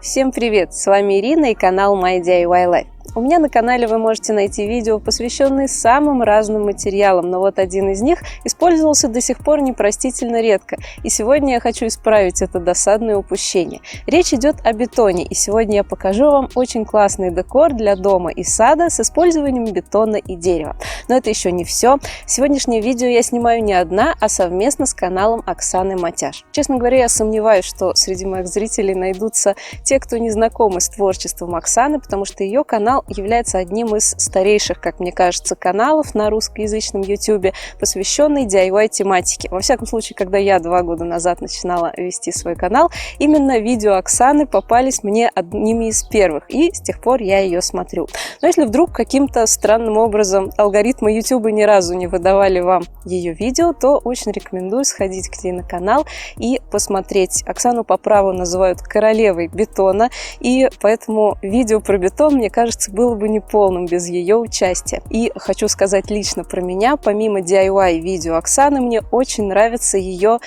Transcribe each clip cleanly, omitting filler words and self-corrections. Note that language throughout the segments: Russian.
Всем привет! С вами Ирина и канал My DIY Life. У меня на канале вы можете найти видео, посвященные самым разным материалам, но вот один из них использовался до сих пор непростительно редко, и сегодня я хочу исправить это досадное упущение. Речь идет о бетоне, и сегодня я покажу вам очень классный декор для дома и сада с использованием бетона и дерева. Но это еще не все. Сегодняшнее видео я снимаю не одна, а совместно с каналом Оксаны Матяш. Честно говоря, я сомневаюсь, что среди моих зрителей найдутся те, кто не знакомы с творчеством Оксаны, потому что ее канал является одним из старейших, как мне кажется, каналов на русскоязычном YouTube, посвященный DIY тематике. Во всяком случае, когда я 2 года назад начинала вести свой канал, именно видео Оксаны попались мне одними из первых, и с тех пор я ее смотрю. Но если вдруг каким-то странным образом алгоритмы YouTube ни разу не выдавали вам ее видео, то очень рекомендую сходить к ней на канал и посмотреть. Оксану по праву называют королевой бетона, и поэтому видео про бетон, мне кажется, было бы неполным без ее участия. И хочу сказать лично про меня, помимо DIY видео Оксаны, мне очень нравятся ее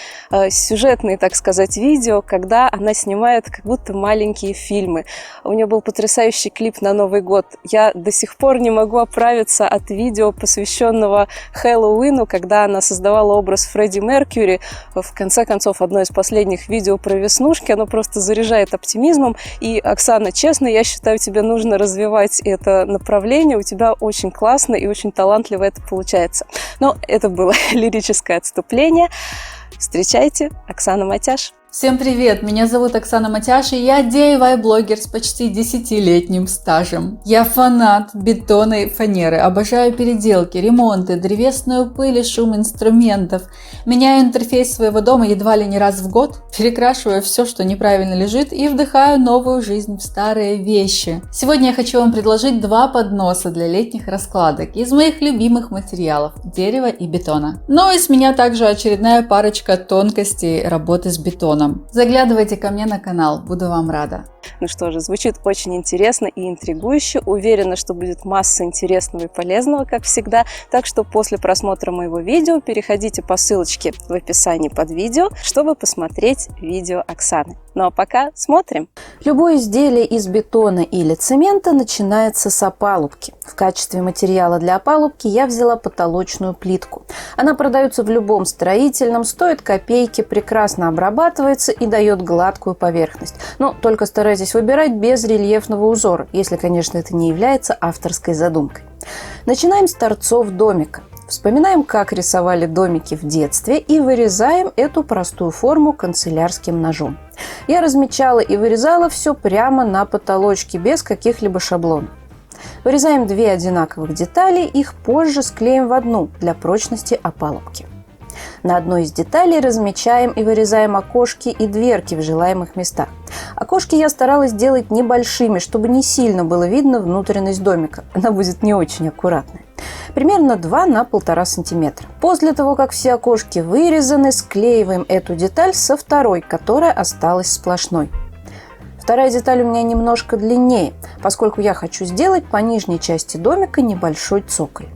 сюжетные, так сказать, видео, когда она снимает как будто маленькие фильмы. У нее был потрясающий клип на Новый год. Я до сих пор не могу оправиться от видео, посвященного Хэллоуину, когда она создавала образ Фредди Меркьюри. В конце концов, одно из последних видео про веснушки, оно просто заряжает оптимизмом. И, Оксана, честно, я считаю, тебе нужно развивать это направление, у тебя очень классно и очень талантливо это получается. Но это было лирическое отступление. Встречайте, Оксана Матяш. Всем привет! Меня зовут Оксана Матяш, и я DIY-блогер с почти 10-летним стажем. Я фанат бетона и фанеры, обожаю переделки, ремонты, древесную пыль и шум инструментов. Меняю интерфейс своего дома едва ли не раз в год, перекрашиваю все, что неправильно лежит, и вдыхаю новую жизнь в старые вещи. Сегодня я хочу вам предложить 2 подноса для летних раскладок из моих любимых материалов – дерева и бетона. Ну и с меня также очередная парочка тонкостей работы с бетоном. Заглядывайте ко мне на канал, буду вам рада. Ну что же, звучит очень интересно и интригующе. Уверена, что будет масса интересного и полезного, как всегда. Так что после просмотра моего видео переходите по ссылочке в описании под видео, чтобы посмотреть видео Оксаны. Ну а пока смотрим. Любое изделие из бетона или цемента начинается с опалубки. В качестве материала для опалубки я взяла потолочную плитку. Она продается в любом строительном, стоит копейки, прекрасно обрабатывается и дает гладкую поверхность. Но только старайтесь выбирать без рельефного узора, если, конечно, это не является авторской задумкой. Начинаем с торцов домика. Вспоминаем, как рисовали домики в детстве, и вырезаем эту простую форму канцелярским ножом. Я размечала и вырезала все прямо на потолочке, без каких-либо шаблонов. Вырезаем 2 одинаковых детали, их позже склеим в одну для прочности опалубки. На одной из деталей размечаем и вырезаем окошки и дверки в желаемых местах. Окошки я старалась делать небольшими, чтобы не сильно было видно внутренность домика. Она будет не очень аккуратная. Примерно 2 на 1,5 сантиметра. После того, как все окошки вырезаны, склеиваем эту деталь со второй, которая осталась сплошной. Вторая деталь у меня немножко длиннее, поскольку я хочу сделать по нижней части домика небольшой цоколь.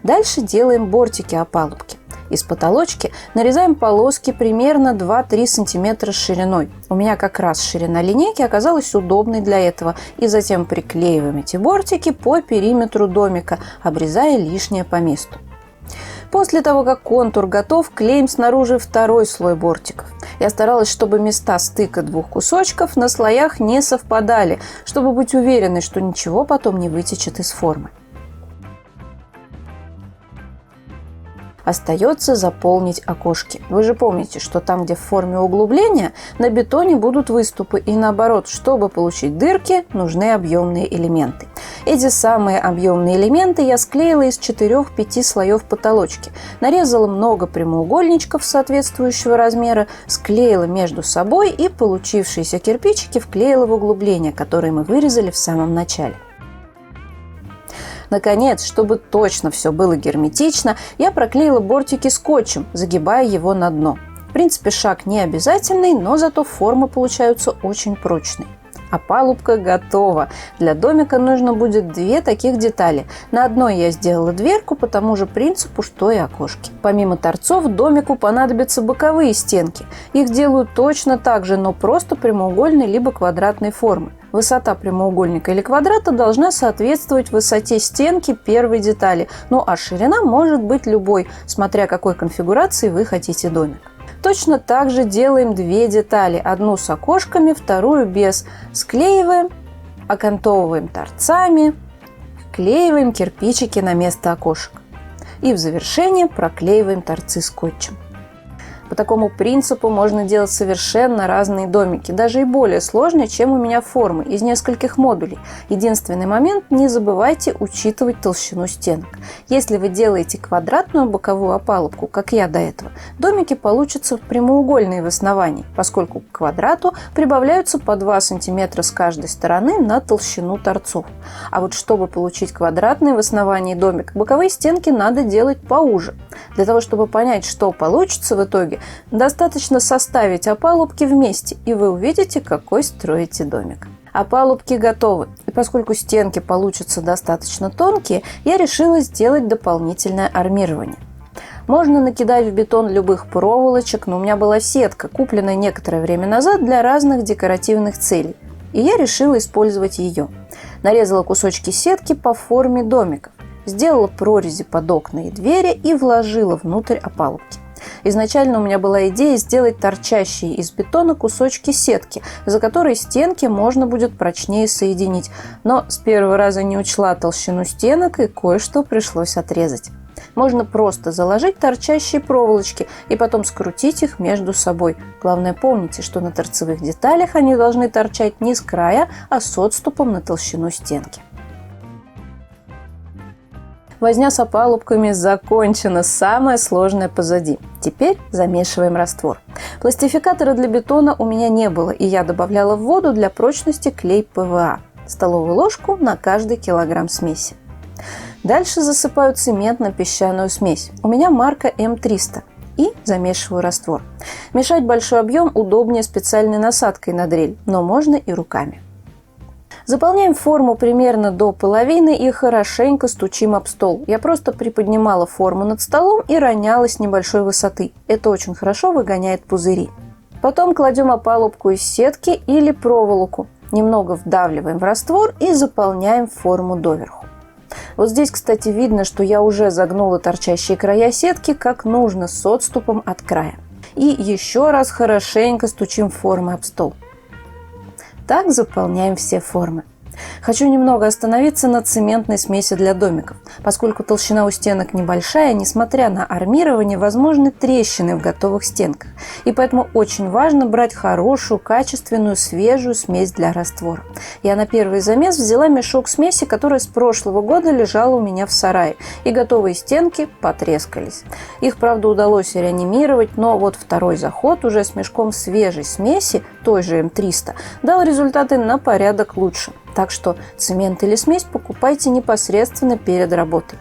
Дальше делаем бортики опалубки. Из потолочки нарезаем полоски примерно 2-3 см шириной. У меня как раз ширина линейки оказалась удобной для этого. И затем приклеиваем эти бортики по периметру домика, обрезая лишнее по месту. После того, как контур готов, клеим снаружи второй слой бортиков. Я старалась, чтобы места стыка 2 кусочков на слоях не совпадали, чтобы быть уверенной, что ничего потом не вытечет из формы. Остается заполнить окошки. Вы же помните, что там, где в форме углубления, на бетоне будут выступы. И наоборот, чтобы получить дырки, нужны объемные элементы. Эти самые объемные элементы я склеила из 4-5 слоев потолочки. Нарезала много прямоугольничков соответствующего размера, склеила между собой и получившиеся кирпичики вклеила в углубления, которые мы вырезали в самом начале. Наконец, чтобы точно все было герметично, я проклеила бортики скотчем, загибая его на дно. В принципе, шаг не обязательный, но зато формы получаются очень прочные. Опалубка готова. Для домика нужно будет 2 таких детали. На одной я сделала дверку по тому же принципу, что и окошки. Помимо торцов, домику понадобятся боковые стенки. Их делают точно так же, но просто прямоугольной либо квадратной формы. Высота прямоугольника или квадрата должна соответствовать высоте стенки первой детали, ну а ширина может быть любой, смотря какой конфигурации вы хотите домик. Точно так же делаем 2 детали, одну с окошками, вторую без. Склеиваем, окантовываем торцами, вклеиваем кирпичики на место окошек. И в завершение проклеиваем торцы скотчем. По такому принципу можно делать совершенно разные домики, даже и более сложные, чем у меня формы, из нескольких модулей. Единственный момент – не забывайте учитывать толщину стенок. Если вы делаете квадратную боковую опалубку, как я до этого, домики получатся прямоугольные в основании, поскольку к квадрату прибавляются по 2 см с каждой стороны на толщину торцов. А вот чтобы получить квадратный в основании домик, боковые стенки надо делать поуже. Для того, чтобы понять, что получится в итоге, достаточно составить опалубки вместе, и вы увидите, какой строите домик. Опалубки готовы, и поскольку стенки получатся достаточно тонкие, я решила сделать дополнительное армирование. Можно накидать в бетон любых проволочек, но у меня была сетка, купленная некоторое время назад для разных декоративных целей, и я решила использовать ее. Нарезала кусочки сетки по форме домиков, сделала прорези под окна и двери и вложила внутрь опалубки. Изначально у меня была идея сделать торчащие из бетона кусочки сетки, за которые стенки можно будет прочнее соединить, но с первого раза не учла толщину стенок и кое-что пришлось отрезать. Можно просто заложить торчащие проволочки и потом скрутить их между собой. Главное, помните, что на торцевых деталях они должны торчать не с края, а с отступом на толщину стенки. Возня с опалубками закончена, самое сложное позади. Теперь замешиваем раствор. Пластификатора для бетона у меня не было, и я добавляла в воду для прочности клей ПВА. Столовую ложку на каждый килограмм смеси. Дальше засыпаю цементно-песчаную смесь. У меня марка М300. И замешиваю раствор. Мешать большой объем удобнее специальной насадкой на дрель, но можно и руками. Заполняем форму примерно до половины и хорошенько стучим об стол. Я просто приподнимала форму над столом и роняла с небольшой высоты. Это очень хорошо выгоняет пузыри. Потом кладем опалубку из сетки или проволоку. Немного вдавливаем в раствор и заполняем форму доверху. Вот здесь, кстати, видно, что я уже загнула торчащие края сетки как нужно, с отступом от края. И еще раз хорошенько стучим формы об стол. Так заполняем все формы. Хочу немного остановиться на цементной смеси для домиков. Поскольку толщина у стенок небольшая, несмотря на армирование, возможны трещины в готовых стенках. И поэтому очень важно брать хорошую, качественную, свежую смесь для раствора. Я на первый замес взяла мешок смеси, которая с прошлого года лежала у меня в сарае. И готовые стенки потрескались. Их, правда, удалось реанимировать, но вот второй заход уже с мешком свежей смеси, той же М300, дал результаты на порядок лучше. Так что цемент или смесь покупайте непосредственно перед работой.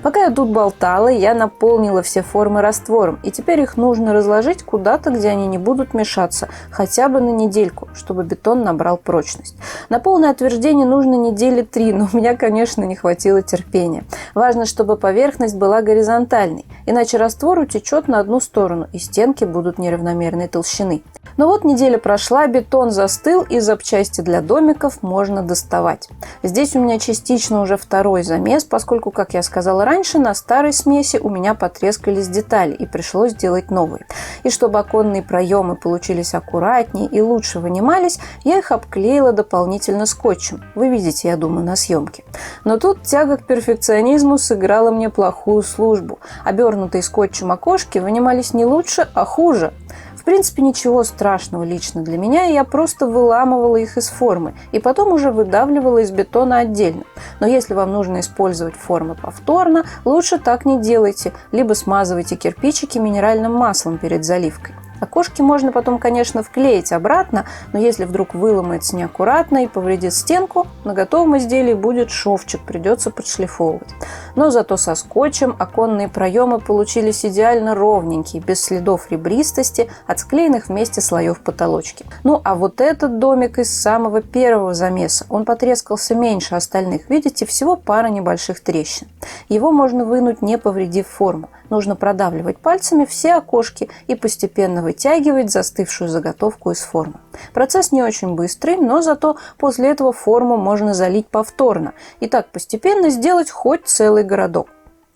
Пока я тут болтала, я наполнила все формы раствором, и теперь их нужно разложить куда-то, где они не будут мешаться, хотя бы на недельку, чтобы бетон набрал прочность. На полное отверждение нужно недели 3, но у меня, конечно, не хватило терпения. Важно, чтобы поверхность была горизонтальной, иначе раствор утечет на одну сторону, и стенки будут неравномерной толщины. Но вот неделя прошла, бетон застыл, и запчасти для домиков можно доставать. Здесь у меня частично уже второй замес, поскольку, как я сказала раньше, на старой смеси у меня потрескались детали и пришлось делать новые. И чтобы оконные проемы получились аккуратнее и лучше вынимались, я их обклеила дополнительно скотчем. Вы видите, я думаю, на съемке. Но тут тяга к перфекционизму сыграла мне плохую службу. Обернутые скотчем окошки вынимались не лучше, а хуже. В принципе, ничего страшного лично для меня, и я просто выламывала их из формы и потом уже выдавливала из бетона отдельно. Но если вам нужно использовать формы повторно, лучше так не делайте, либо смазывайте кирпичики минеральным маслом перед заливкой. Окошки можно потом, конечно, вклеить обратно, но если вдруг выломается неаккуратно и повредит стенку, на готовом изделии будет шовчик, придется подшлифовывать. Но зато со скотчем оконные проемы получились идеально ровненькие, без следов ребристости от склеенных вместе слоев потолочки. Ну а вот этот домик из самого первого замеса, он потрескался меньше остальных. Видите, всего пара небольших трещин. Его можно вынуть, не повредив форму. Нужно продавливать пальцами все окошки и постепенно вытягивать застывшую заготовку из формы. Процесс не очень быстрый, но зато после этого форму можно залить повторно и так постепенно сделать хоть целый городок.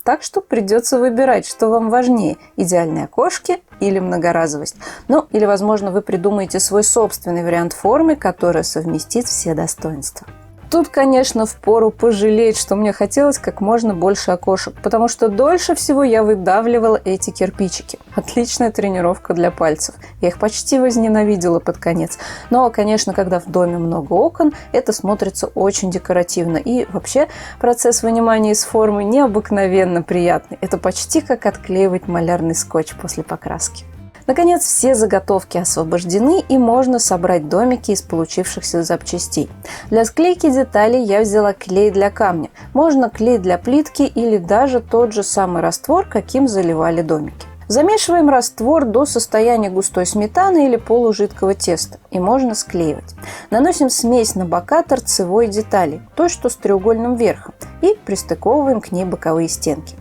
Так что придется выбирать, что вам важнее – идеальные окошки или многоразовость. Ну, или, возможно, вы придумаете свой собственный вариант формы, который совместит все достоинства. Тут, конечно, впору пожалеть, что мне хотелось как можно больше окошек, потому что дольше всего я выдавливала эти кирпичики. Отличная тренировка для пальцев. Я их почти возненавидела под конец. Но, конечно, когда в доме много окон, это смотрится очень декоративно. И вообще процесс вынимания из формы необыкновенно приятный. Это почти как отклеивать малярный скотч после покраски. Наконец, все заготовки освобождены, и можно собрать домики из получившихся запчастей. Для склейки деталей я взяла клей для камня. Можно клей для плитки или даже тот же самый раствор, каким заливали домики. Замешиваем раствор до состояния густой сметаны или полужидкого теста, и можно склеивать. Наносим смесь на бока торцевой детали, той, что с треугольным верхом, и пристыковываем к ней боковые стенки.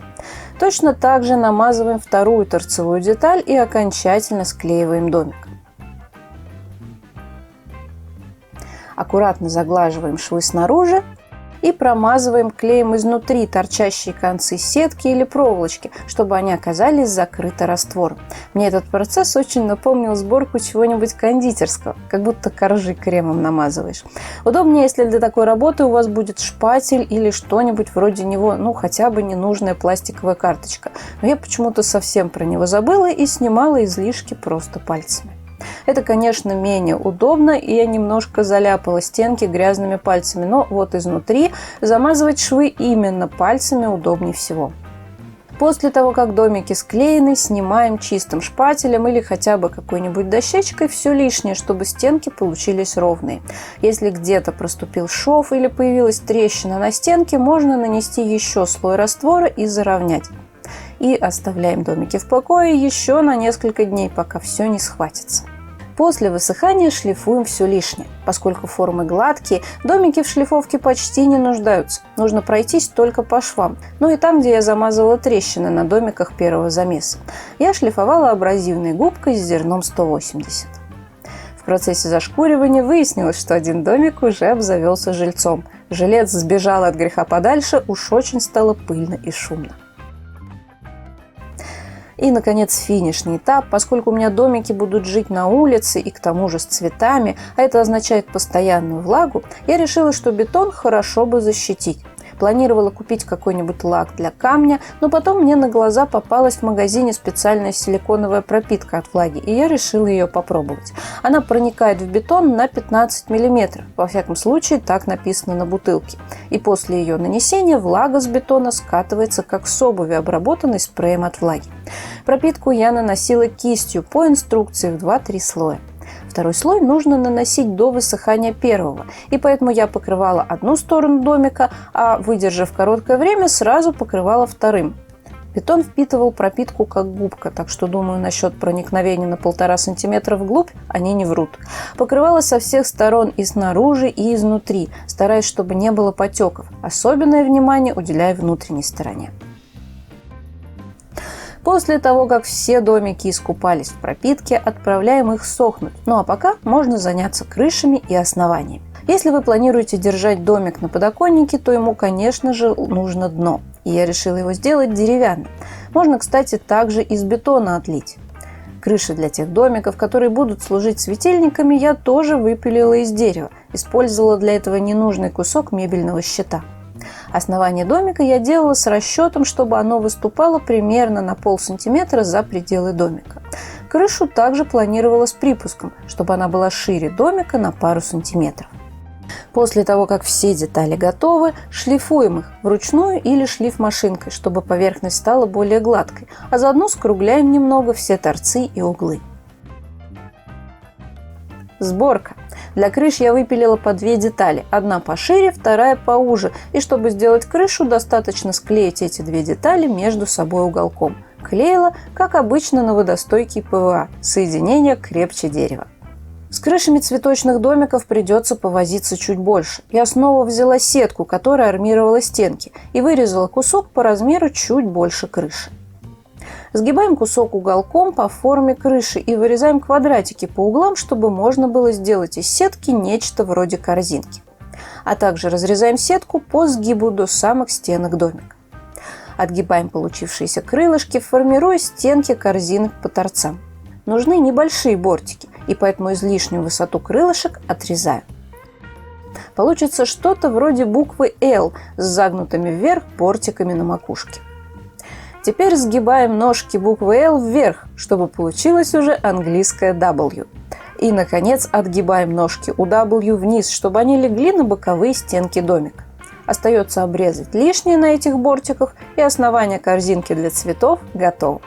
Точно так же намазываем вторую торцевую деталь и окончательно склеиваем домик. Аккуратно заглаживаем швы снаружи и промазываем клеем изнутри торчащие концы сетки или проволочки, чтобы они оказались закрыты раствором. Мне этот процесс очень напомнил сборку чего-нибудь кондитерского, как будто коржи кремом намазываешь. Удобнее, если для такой работы у вас будет шпатель или что-нибудь вроде него, ну хотя бы ненужная пластиковая карточка. Но я почему-то совсем про него забыла и снимала излишки просто пальцами. Это, конечно, менее удобно, и я немножко заляпала стенки грязными пальцами, но вот изнутри замазывать швы именно пальцами удобнее всего. После того, как домики склеены, снимаем чистым шпателем или хотя бы какой-нибудь дощечкой все лишнее, чтобы стенки получились ровные. Если где-то проступил шов или появилась трещина на стенке, можно нанести еще слой раствора и заровнять. И оставляем домики в покое еще на несколько дней, пока все не схватится. После высыхания шлифуем все лишнее. Поскольку формы гладкие, домики в шлифовке почти не нуждаются. Нужно пройтись только по швам. Ну и там, где я замазала трещины на домиках первого замеса. Я шлифовала абразивной губкой с зерном 180. В процессе зашкуривания выяснилось, что один домик уже обзавелся жильцом. Жилец сбежал от греха подальше, уж очень стало пыльно и шумно. И, наконец, финишный этап. Поскольку у меня домики будут жить на улице и к тому же с цветами, а это означает постоянную влагу, я решила, что бетон хорошо бы защитить. Планировала купить какой-нибудь лак для камня, но потом мне на глаза попалась в магазине специальная силиконовая пропитка от влаги, и я решила ее попробовать. Она проникает в бетон на 15 мм, во всяком случае так написано на бутылке. И после ее нанесения влага с бетона скатывается, как с обуви, обработанной спреем от влаги. Пропитку я наносила кистью по инструкции в 2-3 слоя. Второй слой нужно наносить до высыхания первого, и поэтому я покрывала одну сторону домика, а, выдержав короткое время, сразу покрывала вторым. Бетон впитывал пропитку как губка, так что, думаю, насчет проникновения на 1,5 см вглубь они не врут. Покрывала со всех сторон, и снаружи, и изнутри, стараясь, чтобы не было потеков. Особенное внимание уделяя внутренней стороне. После того, как все домики искупались в пропитке, отправляем их сохнуть. Ну а пока можно заняться крышами и основаниями. Если вы планируете держать домик на подоконнике, то ему, конечно же, нужно дно. И я решила его сделать деревянным. Можно, кстати, также из бетона отлить. Крыши для тех домиков, которые будут служить светильниками, я тоже выпилила из дерева. Использовала для этого ненужный кусок мебельного щита. Основание домика я делала с расчетом, чтобы оно выступало примерно на 0,5 сантиметра за пределы домика. Крышу также планировала с припуском, чтобы она была шире домика на пару сантиметров. После того, как все детали готовы, шлифуем их вручную или шлифмашинкой, чтобы поверхность стала более гладкой, а заодно скругляем немного все торцы и углы. Сборка. Для крыш я выпилила по две детали. Одна пошире, вторая поуже. И чтобы сделать крышу, достаточно склеить эти две детали между собой уголком. Клеила, как обычно, на водостойкий ПВА. Соединение крепче дерева. С крышами цветочных домиков придется повозиться чуть больше. Я снова взяла сетку, которая армировала стенки, и вырезала кусок по размеру чуть больше крыши. Сгибаем кусок уголком по форме крыши и вырезаем квадратики по углам, чтобы можно было сделать из сетки нечто вроде корзинки. А также разрезаем сетку по сгибу до самых стенок домика. Отгибаем получившиеся крылышки, формируя стенки корзинок по торцам. Нужны небольшие бортики, и поэтому излишнюю высоту крылышек отрезаю. Получится что-то вроде буквы «Л» с загнутыми вверх бортиками на макушке. Теперь сгибаем ножки буквы «Л» вверх, чтобы получилось уже английское W. И, наконец, отгибаем ножки у W вниз, чтобы они легли на боковые стенки домика. Остается обрезать лишнее на этих бортиках, и основание корзинки для цветов готово.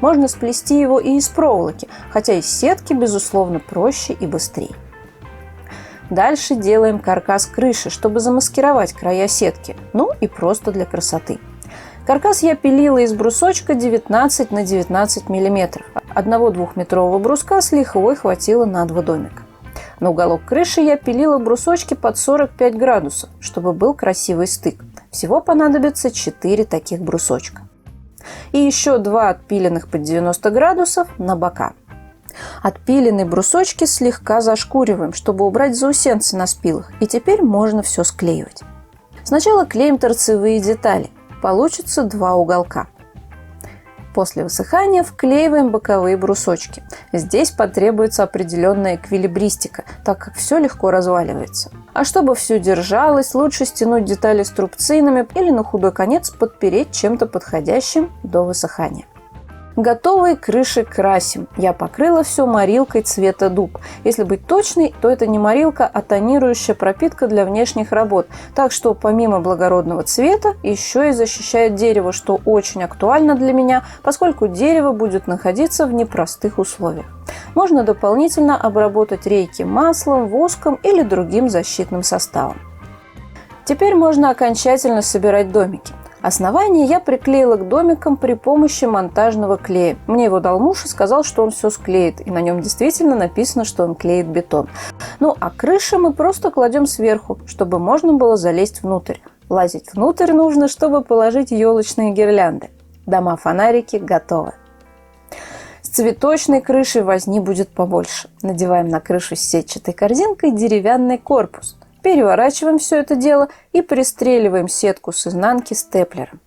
Можно сплести его и из проволоки, хотя из сетки, безусловно, проще и быстрее. Дальше делаем каркас крыши, чтобы замаскировать края сетки, ну и просто для красоты. Каркас я пилила из брусочка 19 на 19 мм. Одного двухметрового бруска с лихвой хватило на 2 домика. На уголок крыши я пилила брусочки под 45 градусов, чтобы был красивый стык. Всего понадобится 4 таких брусочка. И еще 2 отпиленных под 90 градусов на бока. Отпиленные брусочки слегка зашкуриваем, чтобы убрать заусенцы на спилах. И теперь можно все склеивать. Сначала клеим торцевые детали. Получится 2 уголка. После высыхания вклеиваем боковые брусочки. Здесь потребуется определенная эквилибристика, так как все легко разваливается. А чтобы все держалось, лучше стянуть детали струбцинами или на худой конец подпереть чем-то подходящим до высыхания. Готовые крыши красим. Я покрыла все морилкой цвета дуб. Если быть точной, то это не морилка, а тонирующая пропитка для внешних работ. Так что помимо благородного цвета еще и защищает дерево, что очень актуально для меня, поскольку дерево будет находиться в непростых условиях. Можно дополнительно обработать рейки маслом, воском или другим защитным составом. Теперь можно окончательно собирать домики. Основание я приклеила к домикам при помощи монтажного клея. Мне его дал муж и сказал, что он все склеит. И на нем действительно написано, что он клеит бетон. Ну а крыши мы просто кладем сверху, чтобы можно было залезть внутрь. Лазить внутрь нужно, чтобы положить елочные гирлянды. Дома-фонарики готовы. С цветочной крышей возни будет побольше. Надеваем на крышу с сетчатой корзинкой деревянный корпус. Переворачиваем все это дело и пристреливаем сетку с изнанки степлером.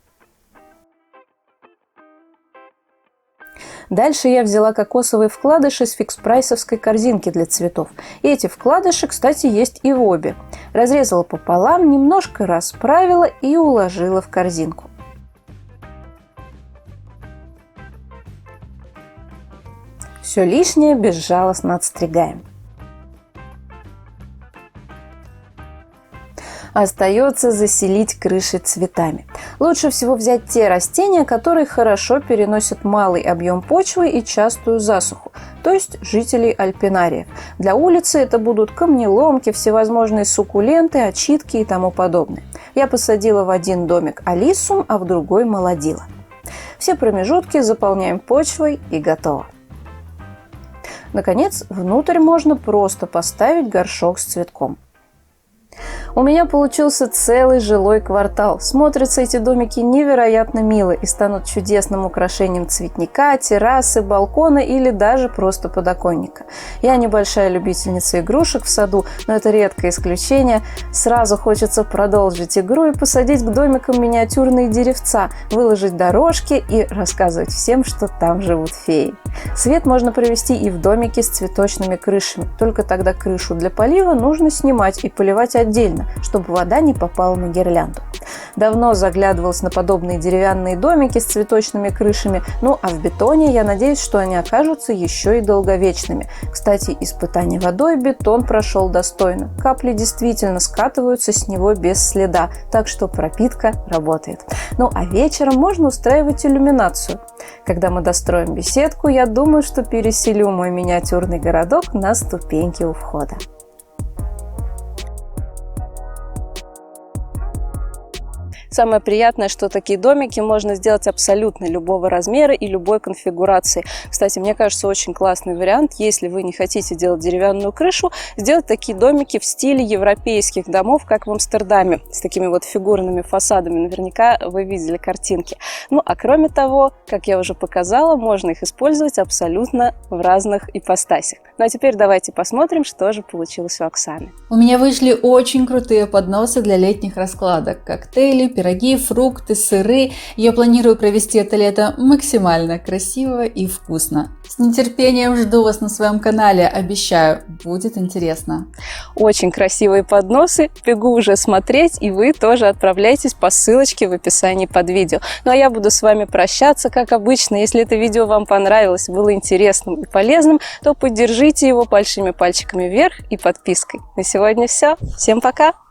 Дальше я взяла кокосовые вкладыши с фикс-прайсовской корзинки для цветов. И эти вкладыши, кстати, есть и в обе. Разрезала пополам, немножко расправила и уложила в корзинку. Все лишнее безжалостно отстригаем. Остается заселить крыши цветами. Лучше всего взять те растения, которые хорошо переносят малый объем почвы и частую засуху, то есть жителей альпинариев. Для улицы это будут камнеломки, всевозможные суккуленты, очитки и тому подобное. Я посадила в один домик алисум, а в другой молодила. Все промежутки заполняем почвой и готово. Наконец, внутрь можно просто поставить горшок с цветком. У меня получился целый жилой квартал. Смотрятся эти домики невероятно мило и станут чудесным украшением цветника, террасы, балкона или даже просто подоконника. Я небольшая любительница игрушек в саду, но это редкое исключение. Сразу хочется продолжить игру и посадить к домикам миниатюрные деревца, выложить дорожки и рассказывать всем, что там живут феи. Свет можно провести и в домике с цветочными крышами. Только тогда крышу для полива нужно снимать и поливать отдельно, чтобы вода не попала на гирлянду. Давно заглядывалась на подобные деревянные домики с цветочными крышами, ну а в бетоне я надеюсь, что они окажутся еще и долговечными. Кстати, испытание водой бетон прошел достойно. Капли действительно скатываются с него без следа, так что пропитка работает. Ну а вечером можно устраивать иллюминацию. Когда мы достроим беседку, я думаю, что переселю мой миниатюрный городок на ступеньки у входа. Самое приятное, что такие домики можно сделать абсолютно любого размера и любой конфигурации. Кстати, мне кажется, очень классный вариант, если вы не хотите делать деревянную крышу, сделать такие домики в стиле европейских домов, как в Амстердаме, с такими вот фигурными фасадами. Наверняка вы видели картинки. Ну, а кроме того, как я уже показала, можно их использовать абсолютно в разных ипостасях. Ну, а теперь давайте посмотрим, что же получилось у Оксаны. У меня вышли очень крутые подносы для летних раскладок. Коктейли, пироги, фрукты, сыры. Я планирую провести это лето максимально красиво и вкусно. С нетерпением жду вас на своем канале. Обещаю, будет интересно. Очень красивые подносы. Бегу уже смотреть, и вы тоже отправляйтесь по ссылочке в описании под видео. Ну а я буду с вами прощаться, как обычно. Если это видео вам понравилось, было интересным и полезным, то поддержите его большими пальчиками вверх и подпиской. На сегодня все. Всем пока!